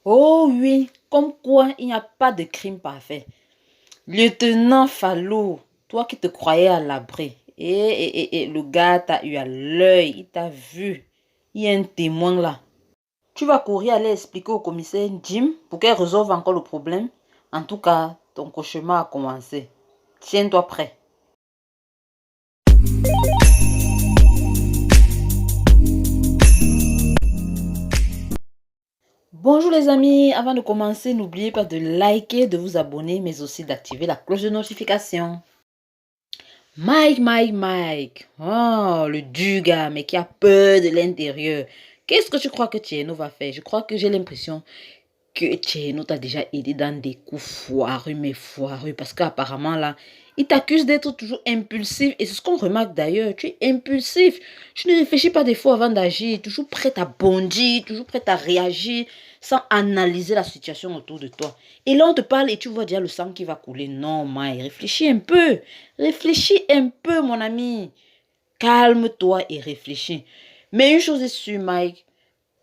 Oh oui, comme quoi il n'y a pas de crime parfait. Lieutenant Fallot, toi qui te croyais à l'abri, et le gars t'a eu à l'œil, il t'a vu. Il y a un témoin là. Tu vas courir aller expliquer au commissaire Jim pour qu'elle résolve encore le problème. En tout cas, ton cauchemar a commencé. Tiens-toi prêt. Bonjour les amis, avant de commencer, n'oubliez pas de liker, de vous abonner, mais aussi d'activer la cloche de notification. Mike. Oh, le Duga, mais qui a peur de l'intérieur. Qu'est-ce que tu crois que Tierno va faire? Je crois que j'ai l'impression que Tcherno t'a déjà aidé dans des coups foireux, mais foireux. Parce qu'apparemment, là, il t'accuse d'être toujours impulsif. Et c'est ce qu'on remarque d'ailleurs. Tu es impulsif. Tu ne réfléchis pas des fois avant d'agir. Toujours prête à bondir, toujours prête à réagir sans analyser la situation autour de toi. Et là, on te parle et tu vois déjà le sang qui va couler. Non, Mike, réfléchis un peu. Réfléchis un peu, mon ami. Calme-toi et réfléchis. Mais une chose est sûre, Mike.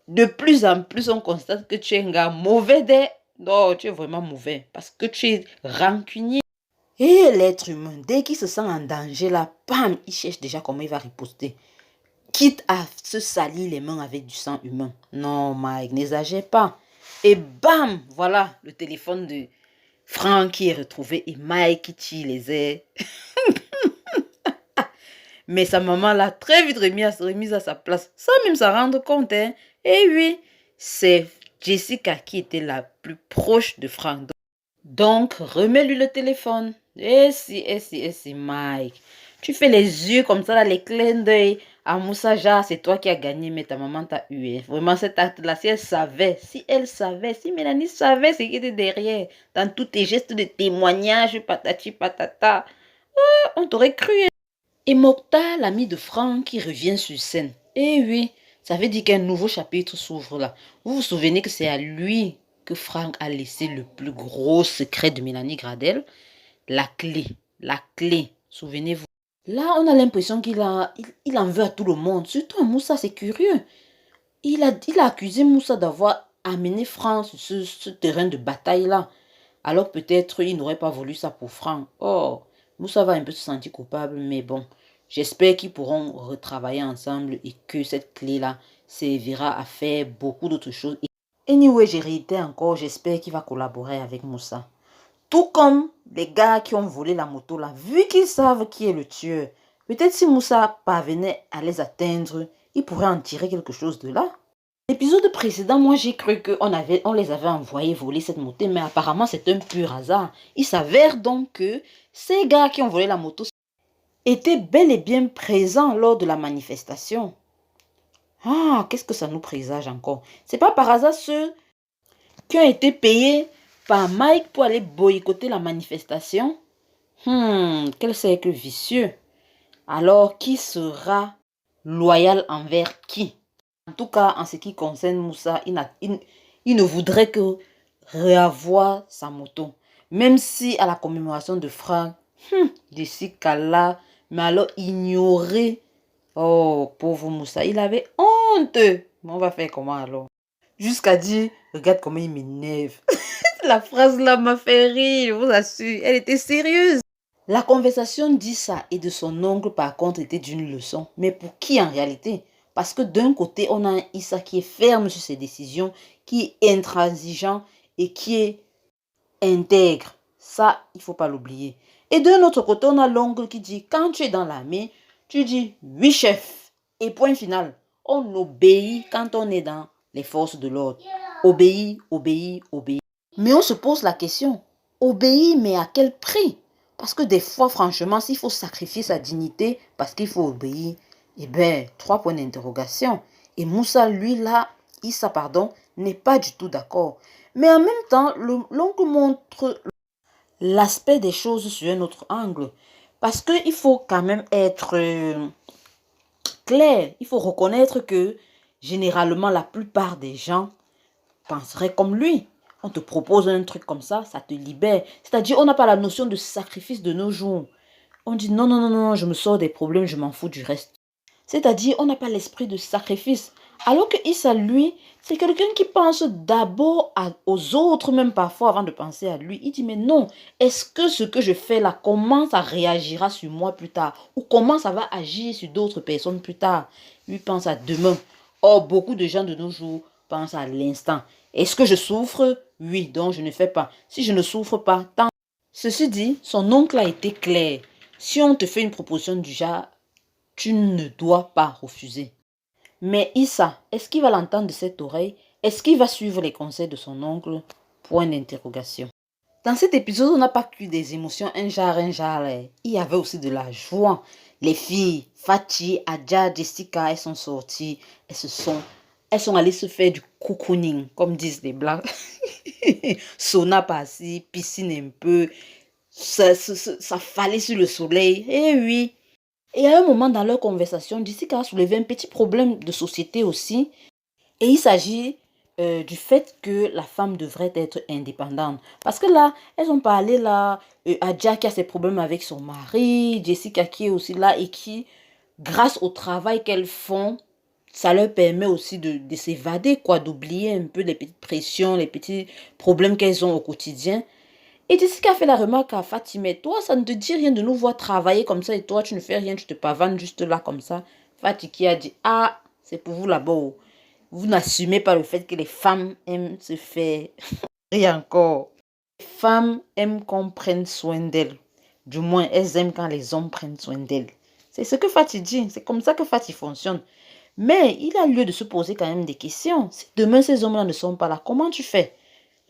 De plus en plus, on constate que tu es un gars mauvais dès... Non, tu es vraiment mauvais parce que tu es rancunier. Et l'être humain, dès qu'il se sent en danger, là, bam, il cherche déjà comment il va riposter. Quitte à se salir les mains avec du sang humain. Non, Mike, n'exagère pas. Et bam, voilà le téléphone de Franck qui est retrouvé et Mike qui tire les airs. Mais sa maman l'a très vite remise à sa place, sans même s'en rendre compte. Hein. Et oui, c'est Jessica qui était la plus proche de Frank. Donc, remets-lui le téléphone. Et si, Mike. Tu fais les yeux comme ça, là, les clins d'œil à Moussa Jah, c'est toi qui as gagné, mais ta maman t'a eu. Hein. Vraiment, cet acte-là, si elle savait, si Mélanie savait ce qui était derrière, dans tous tes gestes de témoignage, patati patata, on t'aurait cru. Hein. Et Mokhtar, l'ami de Franck, qui revient sur scène. Eh oui, ça veut dire qu'un nouveau chapitre s'ouvre là. Vous vous souvenez que c'est à lui que Franck a laissé le plus gros secret de Mélanie Gradel? La clé. La clé. Souvenez-vous. Là, on a l'impression il en veut à tout le monde. Surtout à Moussa, c'est curieux. Il a accusé Moussa d'avoir amené Franck sur ce terrain de bataille là. Alors peut-être il n'aurait pas voulu ça pour Franck. Oh, Moussa va un peu se sentir coupable, mais bon. J'espère qu'ils pourront retravailler ensemble et que cette clé-là servira à faire beaucoup d'autres choses. Et anyway, j'ai réitéré encore, j'espère qu'il va collaborer avec Moussa. Tout comme les gars qui ont volé la moto là, vu qu'ils savent qui est le tueur. Peut-être si Moussa parvenait à les atteindre, il pourrait en tirer quelque chose de là. L'épisode précédent, moi j'ai cru on les avait envoyés voler cette moto, mais apparemment c'est un pur hasard. Il s'avère donc que ces gars qui ont volé la moto étaient bel et bien présents lors de la manifestation. Ah, qu'est-ce que ça nous présage encore? C'est pas par hasard ceux qui ont été payés par Mike pour aller boycotter la manifestation? Quel cercle vicieux. Alors, qui sera loyal envers qui? En tout cas, en ce qui concerne Moussa, il ne voudrait que réavoir sa moto. Même si à la commémoration de Franck, Jessica là, mais alors ignorer. Oh, pauvre Moussa, il avait honte. Mais on va faire comment alors? Jusqu'à dire, regarde comment il m'énerve. La phrase là m'a fait rire, je vous assure. Elle était sérieuse. La conversation d'Issa et de son oncle, par contre, était d'une leçon. Mais pour qui en réalité? Parce que d'un côté, on a un Issa qui est ferme sur ses décisions, qui est intransigeant et qui est intègre. Ça, il ne faut pas l'oublier. Et d'un autre côté, on a l'oncle qui dit, quand tu es dans l'armée, tu dis, oui chef. Et point final. On obéit quand on est dans les forces de l'ordre. Obéir. Mais on se pose la question, obéir, mais à quel prix? Parce que des fois, franchement, s'il faut sacrifier sa dignité parce qu'il faut obéir, eh bien, 3 points d'interrogation. Et Moussa, lui, là, Issa, pardon, n'est pas du tout d'accord. Mais en même temps, l'oncle montre l'aspect des choses sur un autre angle. Parce qu'il faut quand même être clair. Il faut reconnaître que, généralement, la plupart des gens penseraient comme lui. On te propose un truc comme ça te libère. C'est-à-dire, on n'a pas la notion de sacrifice de nos jours. On dit non, je me sors des problèmes, je m'en fous du reste. C'est-à-dire, on n'a pas l'esprit de sacrifice. Alors que Issa, lui, c'est quelqu'un qui pense d'abord aux autres, même parfois avant de penser à lui. Il dit, mais non, est-ce que ce que je fais là, comment ça réagira sur moi plus tard? Ou comment ça va agir sur d'autres personnes plus tard? Lui pense à demain. Or, beaucoup de gens de nos jours pensent à l'instant. Est-ce que je souffre? Oui, donc je ne fais pas. Si je ne souffre pas, tant. Ceci dit, son oncle a été clair. Si on te fait une proposition du genre, tu ne dois pas refuser. Mais Issa, est-ce qu'il va l'entendre de cette oreille? Est-ce qu'il va suivre les conseils de son oncle? Point d'interrogation. Dans cet épisode, on n'a pas que des émotions, un genre. Il y avait aussi de la joie. Les filles, Fatih, Adja, Jessica, elles sont sorties. Elles sont allées se faire du cocooning, comme disent les Blancs. Sauna par-ci, piscine un peu. Ça fallait sur le soleil. Eh oui. Et à un moment dans leur conversation, Jessica a soulevé un petit problème de société aussi. Et il s'agit du fait que la femme devrait être indépendante. Parce que là, elles ont parlé là, Adja qui a ses problèmes avec son mari, Jessica qui est aussi là et qui, grâce au travail qu'elles font, ça leur permet aussi de s'évader, quoi, d'oublier un peu les petites pressions, les petits problèmes qu'elles ont au quotidien. Et Jessica a fait la remarque à Fatima, toi, ça ne te dit rien de nous voir travailler comme ça et toi, tu ne fais rien, tu te pavanes juste là comme ça. Fatih qui a dit, ah, c'est pour vous là-bas. Vous n'assumez pas le fait que les femmes aiment se faire. Et encore, les femmes aiment qu'on prenne soin d'elles. Du moins, elles aiment quand les hommes prennent soin d'elles. C'est ce que Fatih dit, c'est comme ça que Fatih fonctionne. Mais il a lieu de se poser quand même des questions. Si demain ces hommes-là ne sont pas là, comment tu fais?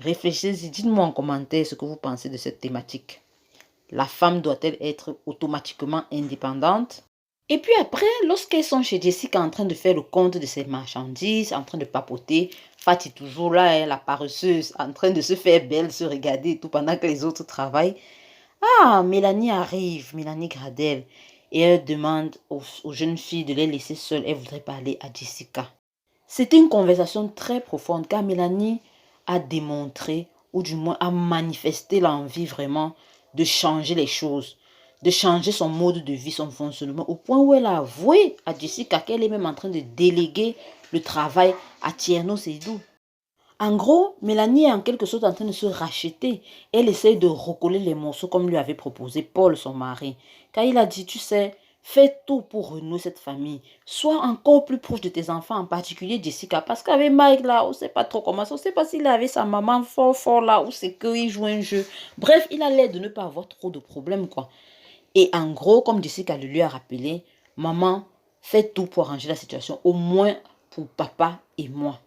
Réfléchissez, dites-moi en commentaire ce que vous pensez de cette thématique. La femme doit-elle être automatiquement indépendante? Et puis après, lorsqu'elles sont chez Jessica en train de faire le compte de ses marchandises, en train de papoter, Fatih toujours là, la paresseuse, en train de se faire belle, se regarder et tout pendant que les autres travaillent. Ah, Mélanie arrive, Mélanie Gradel, et elle demande aux jeunes filles de les laisser seules. Elle voudrait parler à Jessica. C'était une conversation très profonde car Mélanie a démontré, ou du moins a manifesté l'envie vraiment de changer les choses, de changer son mode de vie, son fonctionnement, au point où elle a avoué à Jessica qu'elle est même en train de déléguer le travail à Tierno Seydou. En gros, Mélanie est en quelque sorte en train de se racheter. Elle essaie de recoller les morceaux comme lui avait proposé Paul, son mari. Car il a dit, tu sais, fais tout pour renouer cette famille. Sois encore plus proche de tes enfants, en particulier Jessica. Parce qu'avec Mike, là, on ne sait pas trop comment ça. On ne sait pas s'il avait sa maman fort là, ou c'est qu'il joue un jeu. Bref, il a l'air de ne pas avoir trop de problèmes, quoi. Et en gros, comme Jessica le lui a rappelé, maman, fais tout pour arranger la situation, au moins pour papa et moi.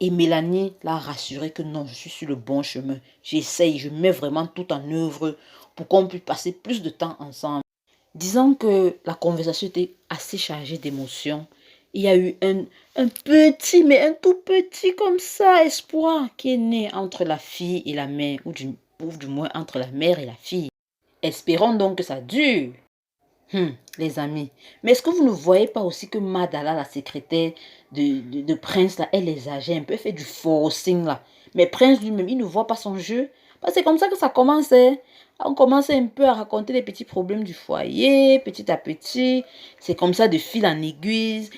Et Mélanie l'a rassuré que non, je suis sur le bon chemin. J'essaye, je mets vraiment tout en œuvre pour qu'on puisse passer plus de temps ensemble. Disons que la conversation était assez chargée d'émotions. Il y a eu un petit, mais un tout petit comme ça, espoir qui est né entre la fille et la mère, ou du moins entre la mère et la fille. Espérons donc que ça dure. Les amis. Mais est-ce que vous ne voyez pas aussi que Madala, la secrétaire de Prince, là, elle exagère un peu, elle fait du forcing là. Mais Prince lui-même, il ne voit pas son jeu. Parce que c'est comme ça que ça commence. Hein. On commence un peu à raconter les petits problèmes du foyer, petit à petit. C'est comme ça de fil en aiguille.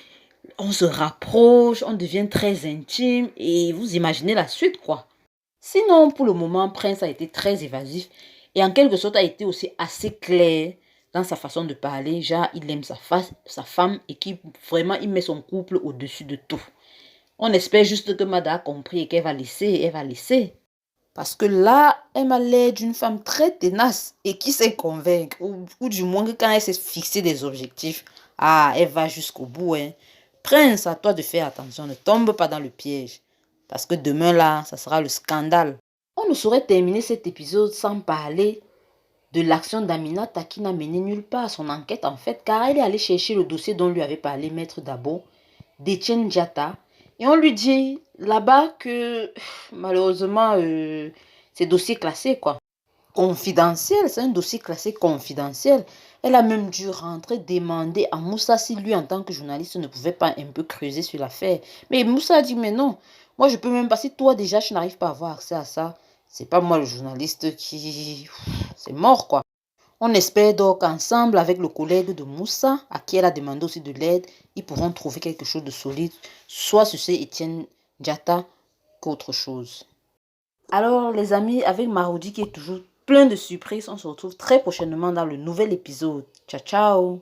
On se rapproche, on devient très intime. Et vous imaginez la suite, quoi. Sinon, pour le moment, Prince a été très évasif. Et en quelque sorte, a été aussi assez clair dans sa façon de parler. Genre, il aime sa femme et qui vraiment, il met son couple au-dessus de tout. On espère juste que Mada a compris et qu'elle va laisser, elle va laisser. Parce que là, elle m'a l'air d'une femme très tenace et qui sait convaincre. Ou du moins que quand elle s'est fixé des objectifs, elle va jusqu'au bout. Hein. Prince, à toi de faire attention, ne tombe pas dans le piège. Parce que demain là, ça sera le scandale. On ne saurait terminer cet épisode sans parler de l'action d'Aminata qui n'a mené nulle part son enquête en fait, car elle est allée chercher le dossier dont lui avait parlé Maître Dabo, d'Etienne Diatta, et on lui dit là-bas que malheureusement c'est dossier classé quoi. Confidentiel, c'est un dossier classé confidentiel. Elle a même dû rentrer demander à Moussa si lui en tant que journaliste ne pouvait pas un peu creuser sur l'affaire. Mais Moussa a dit mais non, moi je peux même pas, si toi déjà tu n'arrives pas à avoir accès à ça, c'est pas moi le journaliste qui... C'est mort quoi. On espère donc qu'ensemble avec le collègue de Moussa, à qui elle a demandé aussi de l'aide, ils pourront trouver quelque chose de solide, soit sur ce Etienne Diatta qu'autre chose. Alors les amis, avec Marodi qui est toujours plein de surprises, on se retrouve très prochainement dans le nouvel épisode. Ciao ciao!